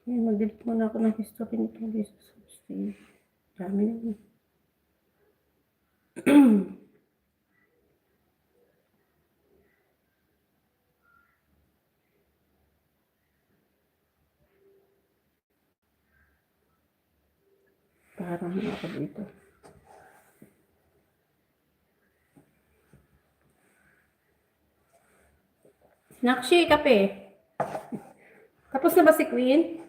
Ayan, mag-delete muna ako ng history nito. Dami na yun. Parang ako dito. Nakshi, kape. Tapos na ba si Queen?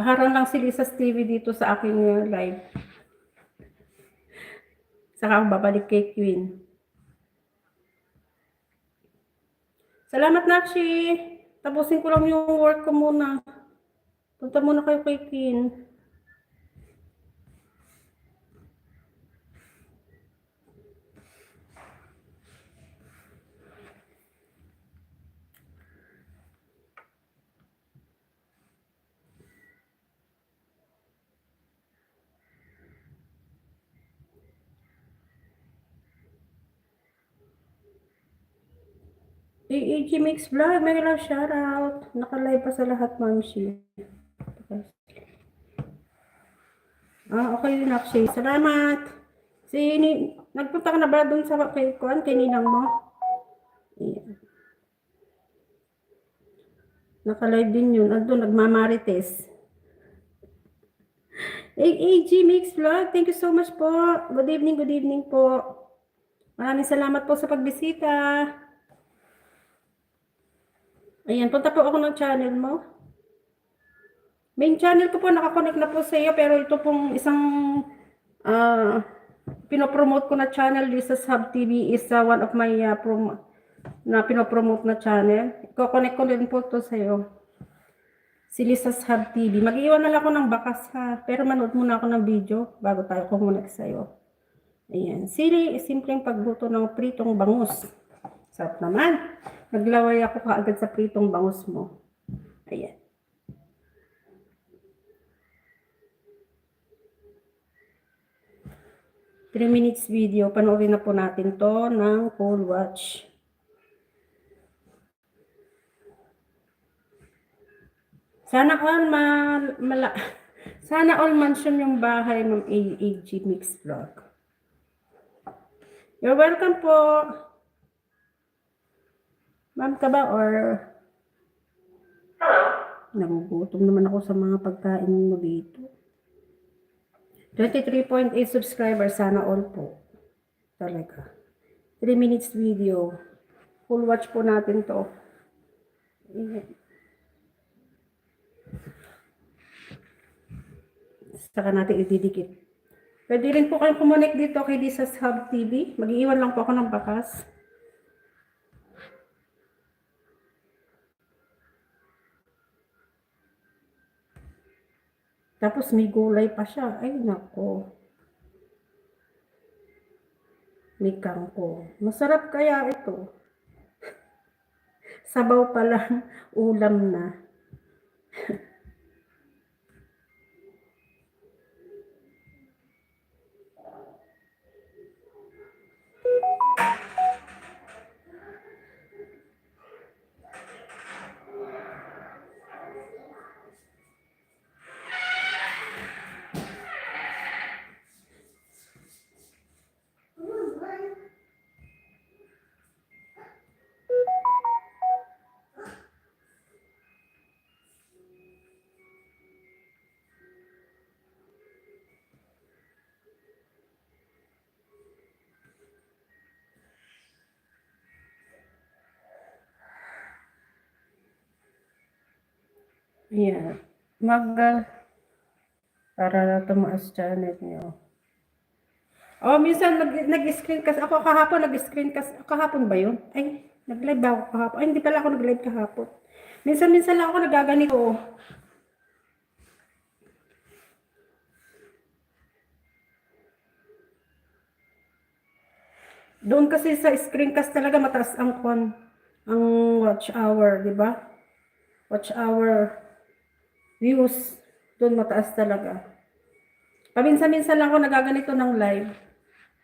Paharang lang si Lisa's TV dito sa aking live. Saka ako babalik kay Queen. Salamat, Nakshi. Tapusin ko lang yung work ko muna. Punta muna kayo kay Queen. AAG Mix Vlog, may lang shoutout. Naka-live pa sa lahat, Mamshi. Okay din, Akshay. Salamat. Nagpunta ka na ba dun sa kay Ninang mo? Yeah. Naka-live din yun. Andun, nagmamarites. AAG Mix Vlog, thank you so much po. Good evening po. Maraming salamat po sa pagbisita. Ayan, punta po ako ng channel mo. Main channel ko po, nakakonect na po sa iyo, pero ito pong isang pinopromote ko na channel, Lisa's Hub TV is one of my pinopromote na channel. Iko-connect ko din po ito sa iyo. Si Lisa's Hub TV. Mag-iwan na lang ako ng bakas ha, pero manood muna ako ng video bago tayo kumonect sa iyo. Ayan, simpleng pagluto ng pritong bangus. Sarap naman. Naglaway ako kaagad sa pritong bangus mo. Ayan. Three minutes video. Panoorin na po natin to ng full watch. Sana all mansion yung bahay ng AAG Mix Vlog. You're welcome po. Ma'am ka ba or nagugutom naman ako sa mga pagkain mo dito. 23.8 subscribers, sana all po. Talaga. 3 minutes video. Full watch po natin to. Saka natin ididikit. Pwede rin po kayong kumonek dito kay Lisa's Hub TV. Mag-iwan lang po ako ng bakas. Tapos may gulay pa siya. Ay, nako. May kangkong. Masarap kaya ito. Sabaw pa lang, ulam na. Yeah. Para tumaas channel niyo. Oh, minsan nag-screen kasi ako kahapon, kahapon ba yun? Ay, nag-live ba ako kahapon? Ay, hindi pala ako nag-live kahapon. Minsan lang ako nagaganito. Doon kasi sa screencast talaga mataas ang watch hour, di ba? Watch hour views, doon mataas talaga. Paminsan-minsan lang ako nagaganito ng live.